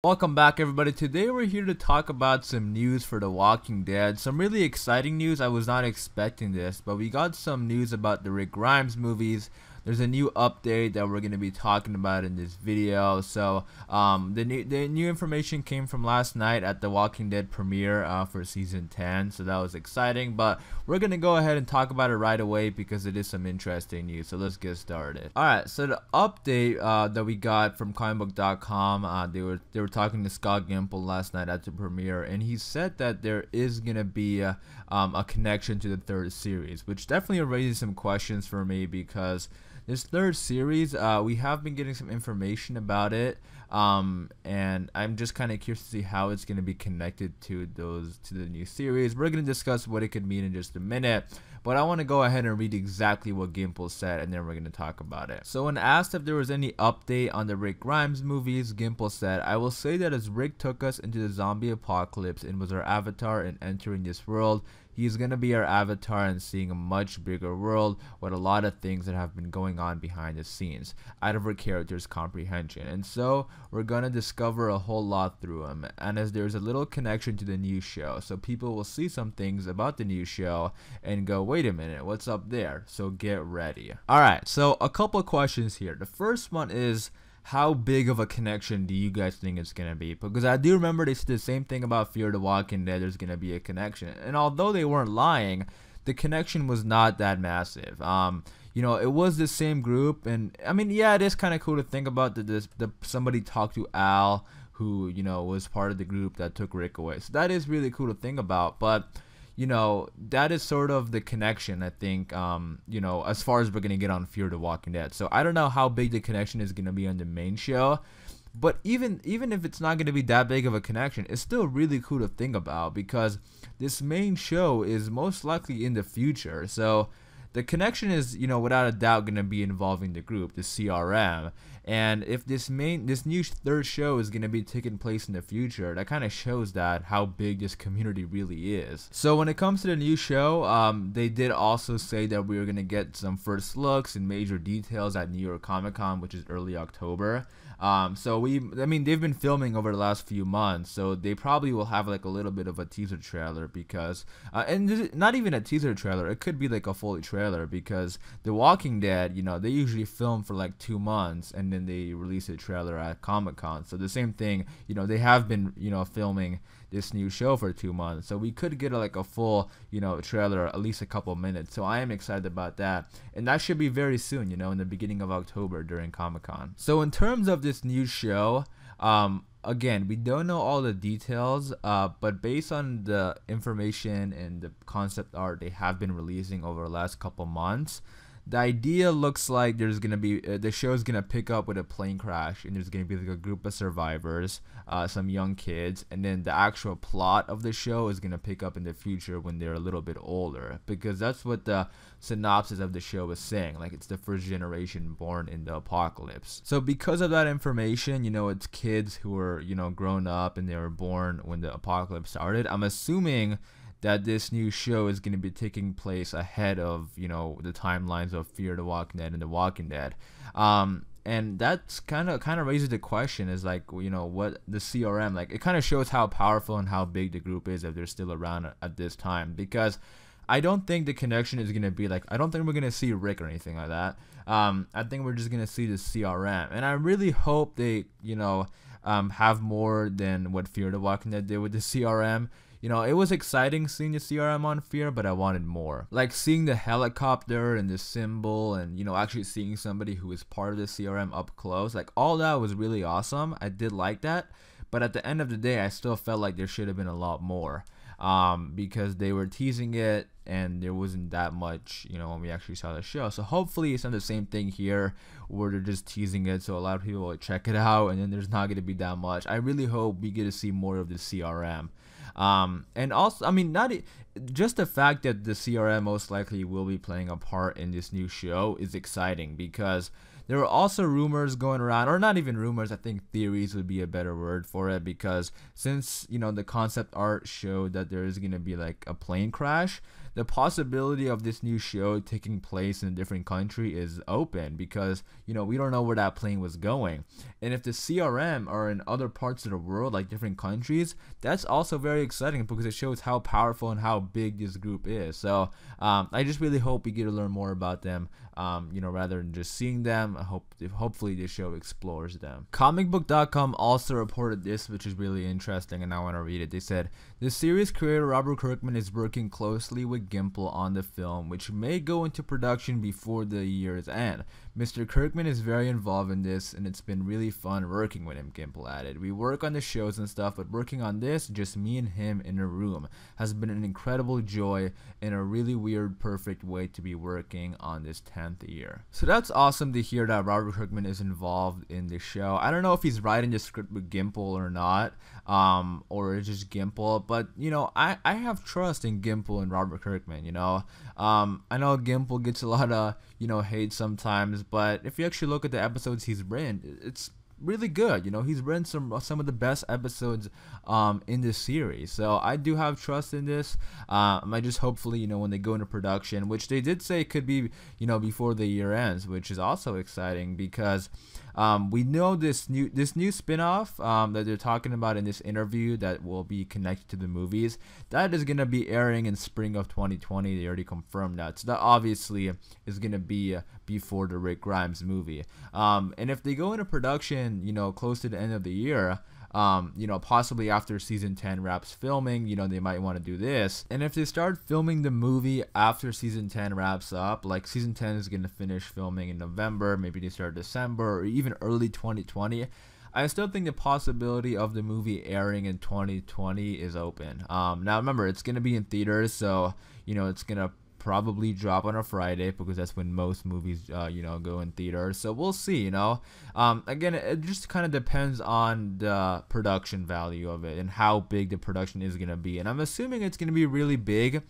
Welcome back, everybody. Today we're here to talk about some news for The Walking Dead. Some really exciting news. I was not expecting this, but we got some news about the Rick Grimes movies. There's a new update that we're going to be talking about in this video. So the new information came from last night at The Walking Dead premiere for season 10. So that was exciting, but we're going to go ahead and talk about it right away because it is some interesting news. So let's get started. Alright, so the update that we got from comicbook.com, they were talking to Scott Gimple last night at the premiere, and he said that there is going to be a connection to the third series, which definitely raises some questions for me because this third series, we have been getting some information about it, and I'm just kind of curious to see how it's going to be connected to the new series. We're going to discuss what it could mean in just a minute, but I want to go ahead and read exactly what Gimple said, and then we're going to talk about it. So when asked if there was any update on the Rick Grimes movies, Gimple said, "I will say that as Rick took us into the zombie apocalypse and was our avatar in entering this world, he's going to be our avatar and seeing a much bigger world with a lot of things that have been going on behind the scenes, out of our character's comprehension. And so we're going to discover a whole lot through him. And as there's a little connection to the new show, so people will see some things about the new show and go, wait a minute, what's up there? So get ready." Alright, so a couple questions here. The first one is, how big of a connection do you guys think it's going to be? Because I do remember they said the same thing about Fear the Walking Dead, there's going to be a connection. And although they weren't lying, the connection was not that massive. You know, it was the same group, and I mean, yeah, it is kind of cool to think about that somebody talked to Al, who, you know, was part of the group that took Rick away. So that is really cool to think about, but you know, that is sort of the connection, I think, you know, as far as we're going to get on Fear the Walking Dead. So I don't know how big the connection is going to be on the main show, but even if it's not going to be that big of a connection, it's still really cool to think about because this main show is most likely in the future. So the connection is, you know, without a doubt going to be involving the group, the CRM. And if this new third show is going to be taking place in the future, that kind of shows that how big this community really is. So when it comes to the new show, they did also say that we were going to get some first looks and major details at New York Comic Con, which is early October. I mean, they've been filming over the last few months, so they probably will have like a little bit of a teaser trailer because, and not even a teaser trailer, it could be like a full trailer because The Walking Dead, you know, they usually film for like 2 months and then they release a trailer at Comic-Con. So the same thing, you know, they have been, you know, filming this new show for 2 months, so we could get like a full, you know, trailer, at least a couple minutes. So I am excited about that, and that should be very soon, you know, in the beginning of October during Comic-Con. So in terms of this new show, again, we don't know all the details, but based on the information and the concept art they have been releasing over the last couple months, the idea looks like there's gonna be the show's gonna pick up with a plane crash, and there's gonna be like a group of survivors, some young kids, and then the actual plot of the show is gonna pick up in the future when they're a little bit older, because that's what the synopsis of the show is saying. Like, it's the first generation born in the apocalypse. So because of that information, you know, it's kids who were, you know, grown up and they were born when the apocalypse started. I'm assuming that this new show is going to be taking place ahead of, you know, the timelines of Fear the Walking Dead and The Walking Dead. And that's kind of raises the question is like, you know, what the CRM, like, it kind of shows how powerful and how big the group is if they're still around at this time, because I don't think the connection is going to be like, I don't think we're going to see Rick or anything like that. I think we're just going to see the CRM, and I really hope they, you know, have more than what Fear the Walking Dead did with the CRM. You know, it was exciting seeing the CRM on Fear, but I wanted more. Like seeing the helicopter and the symbol and, you know, actually seeing somebody who is part of the CRM up close. Like, all that was really awesome. I did like that. But at the end of the day, I still felt like there should have been a lot more. Because they were teasing it and there wasn't that much, you know, when we actually saw the show. So hopefully it's not the same thing here where they're just teasing it so a lot of people will check it out and then there's not going to be that much. I really hope we get to see more of the CRM. And also, I mean, just the fact that the CRM most likely will be playing a part in this new show is exciting, because there were also rumors going around, or not even rumors, I think theories would be a better word for it, because since, you know, the concept art showed that there is going to be like a plane crash, the possibility of this new show taking place in a different country is open, because, you know, we don't know where that plane was going. And if the CRM are in other parts of the world, like different countries, that's also very exciting, because it shows how powerful and how big this group is. So I just really hope we get to learn more about them, you know, rather than just seeing them. Hopefully this show explores them. Comicbook.com also reported this, which is really interesting, and I want to read it. They said, the series creator Robert Kirkman is working closely with Gimple on the film, which may go into production before the year's end. Mr. Kirkman is very involved in this, and it's been really fun working with him, Gimple added. We work on the shows and stuff, but working on this, just me and him in a room, has been an incredible joy and a really weird, perfect way to be working on this 10th year. So that's awesome to hear that Robert Kirkman is involved in the show. I don't know if he's writing the script with Gimple or not, or it's just Gimple, but, you know, I have trust in Gimple and Robert Kirkman, you know. I know Gimple gets a lot of, you know, hate sometimes, but if you actually look at the episodes he's written, it's really good. You know, he's written some of the best episodes in this series, so I do have trust in this. I just hopefully, you know, when they go into production, which they did say could be, you know, before the year ends, which is also exciting, because we know this new spin-off that they're talking about in this interview that will be connected to the movies, that is going to be airing in spring of 2020. They already confirmed that, so that obviously is going to be before the Rick Grimes movie. And if they go into production, you know, close to the end of the year, you know, possibly after season 10 wraps filming, you know, they might want to do this. And if they start filming the movie after season 10 wraps up, like season 10 is going to finish filming in November, maybe they start December or even early 2020, I still think the possibility of the movie airing in 2020 is open. Now remember, it's going to be in theaters, so, you know, it's going to probably drop on a Friday, because that's when most movies you know, go in theaters. So we'll see, you know. Again, it just kind of depends on the production value of it and how big the production is going to be, and I'm assuming it's going to be really big,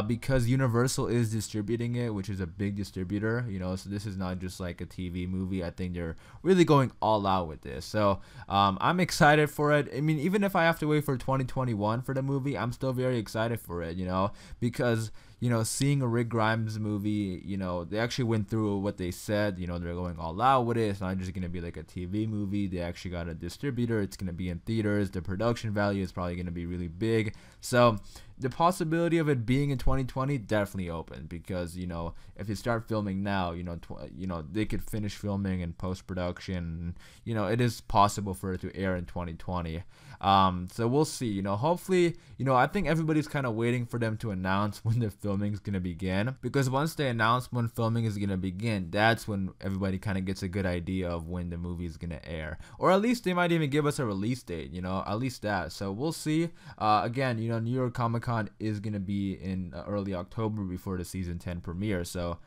because Universal is distributing it, which is a big distributor, you know, so this is not just like a TV movie. I think they're really going all out with this, so I'm excited for it. I mean, even if I have to wait for 2021 for the movie, I'm still very excited for it, you know, because, you know, seeing a Rick Grimes movie, you know, they actually went through what they said, you know, they're going all out with it. It's not just going to be like a TV movie. They actually got a distributor. It's going to be in theaters. The production value is probably going to be really big. So the possibility of it being in 2020 definitely open, because, you know, if they start filming now, you know, they could finish filming and post-production. You know, it is possible for it to air in 2020. So we'll see, you know, hopefully, you know, I think everybody's kind of waiting for them to announce when the filming is going to begin, because once they announce when filming is going to begin, that's when everybody kind of gets a good idea of when the movie is going to air, or at least they might even give us a release date, you know, at least that. So we'll see. Again, you know, New York Comic Con is going to be in early October before the season 10 premiere, so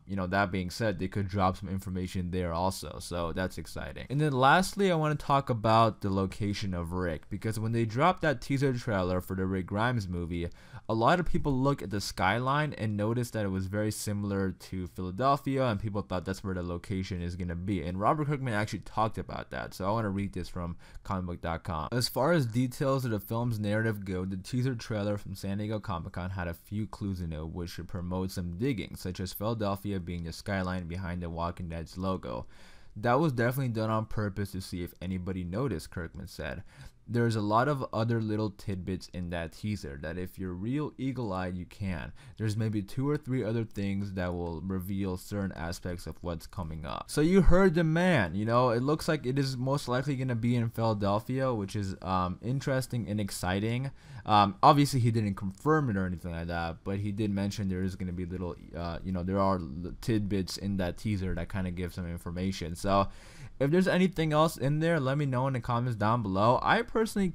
you know, that being said, they could drop some information there also, so that's exciting. And then lastly, I want to talk about the location of Rick, because when they dropped that teaser trailer for the Rick Grimes movie, a lot of people look at the skyline and noticed that it was very similar to Philadelphia, and people thought that's where the location is going to be. And Robert Kirkman actually talked about that, so I want to read this from comicbook.com. As far as details of the film's narrative go, the teaser trailer from San Diego Comic-Con had a few clues in it which should promote some digging, such as Philadelphia being the skyline behind the Walking Dead's logo. That was definitely done on purpose to see if anybody noticed, Kirkman said. There's a lot of other little tidbits in that teaser that if you're real eagle-eyed, you can. There's maybe 2 or 3 other things that will reveal certain aspects of what's coming up. So you heard the man, you know, it looks like it is most likely going to be in Philadelphia, which is interesting and exciting. Obviously he didn't confirm it or anything like that, but he did mention there is going to be little, you know, there are tidbits in that teaser that kind of give some information. So if there's anything else in there, let me know in the comments down below. I personally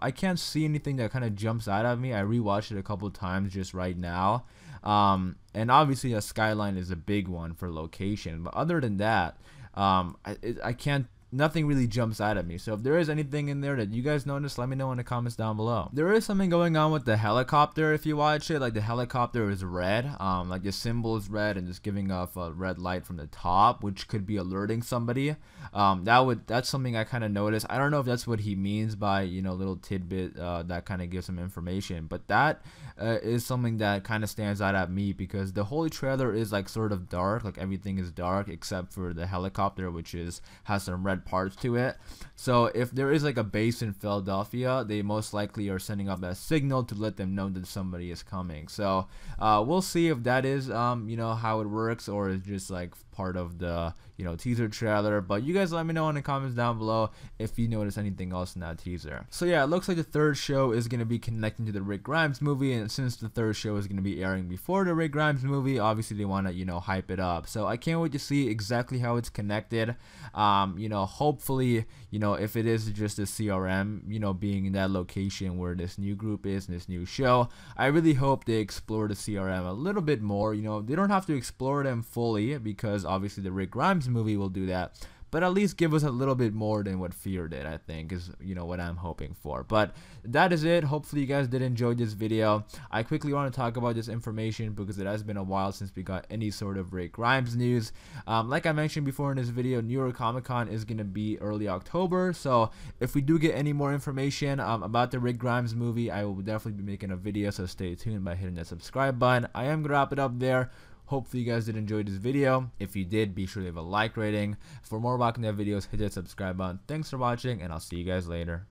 I can't see anything that kind of jumps out at me. I rewatched it a couple times just right now. And obviously a skyline is a big one for location, but other than that, I can't nothing really jumps out at me. So if there is anything in there that you guys notice, let me know in the comments down below. There is something going on with the helicopter. If you watch it, like the helicopter is red, like the symbol is red and just giving off a red light from the top, which could be alerting somebody. That's something I kind of noticed. I don't know if that's what he means by, you know, little tidbit that kind of gives some information, but that is something that kind of stands out at me, because the whole trailer is like sort of dark, like everything is dark except for the helicopter, which has some red parts to it. So if there is like a base in Philadelphia, they most likely are sending up that signal to let them know that somebody is coming. So we'll see if that is you know, how it works, or is just like part of the, you know, teaser trailer. But you guys let me know in the comments down below if you notice anything else in that teaser. So yeah, it looks like the third show is going to be connecting to the Rick Grimes movie, and since the third show is going to be airing before the Rick Grimes movie, obviously they want to, you know, hype it up. So I can't wait to see exactly how it's connected. You know, hopefully, you know, if it is just a CRM, you know, being in that location where this new group is in this new show, I really hope they explore the CRM a little bit more. You know, they don't have to explore them fully, because obviously the Rick Grimes movie will do that, but at least give us a little bit more than what Fear did, I think, is, you know, what I'm hoping for. But that is it. Hopefully you guys did enjoy this video. I quickly want to talk about this information because it has been a while since we got any sort of Rick Grimes news. Like I mentioned before in this video, New York Comic Con is going to be early October, so if we do get any more information about the Rick Grimes movie, I will definitely be making a video, so stay tuned by hitting that subscribe button. I am going to wrap it up there. Hopefully you guys did enjoy this video. If you did, be sure to leave a like rating. For more Walking Dead videos, hit that subscribe button. Thanks for watching, and I'll see you guys later.